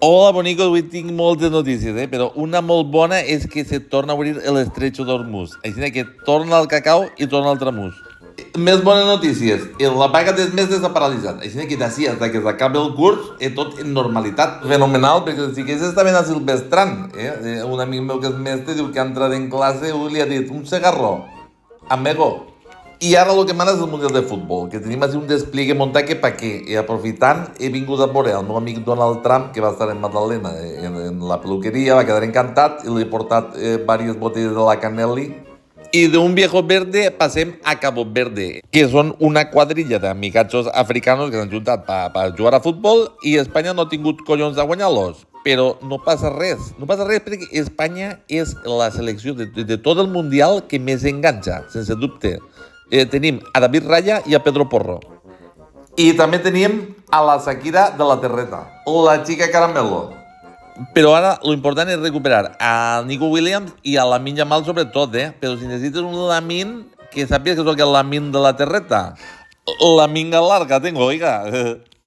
Hola, bonico, avui tinc moltes notícies, però una molt bona és que se torna a obrir l'estretxo d'Hormuz. Així que torna el cacau i torna el tramús. Més bones notícies. La vaga dels meses s'ha paralitzat. Així que d'ací fins que s'acabi el curs, tot en normalitat. Fenomenal, perquè els xiquets estaven a Silvestran. Un amic meu que és mestre diu que ha entrat en classe i li ha dit un cigarro. Amigo. I ara el que mana és el Mundial de Futbol, que tenim així un despliegue muntat que pa què. I aprofitant, he vingut a veure el meu amic Donald Trump, que va estar en Magdalena, en la peluqueria, va quedar encantat, i li he portat diverses botelles de la Canelli. I d'un viejo verde passem a Cabo Verde, que són una quadrilla d'amigachos africanos que s'han juntat per jugar a futbol i Espanya no ha tingut collons de guanyar-los. Però no passa res perquè Espanya és la selecció de tot el Mundial que més enganxa, sense dubte. Tenim a David Raya i a Pedro Porro. I també tenim a la Shakira de la Terreta, la xica Caramelo. Però ara lo important és recuperar a Nico Williams i a Lamine Yamal sobretot, Però si necessites un Lamine, que sàpies que soc el Lamine de la Terreta. La minga larga tengo, oiga.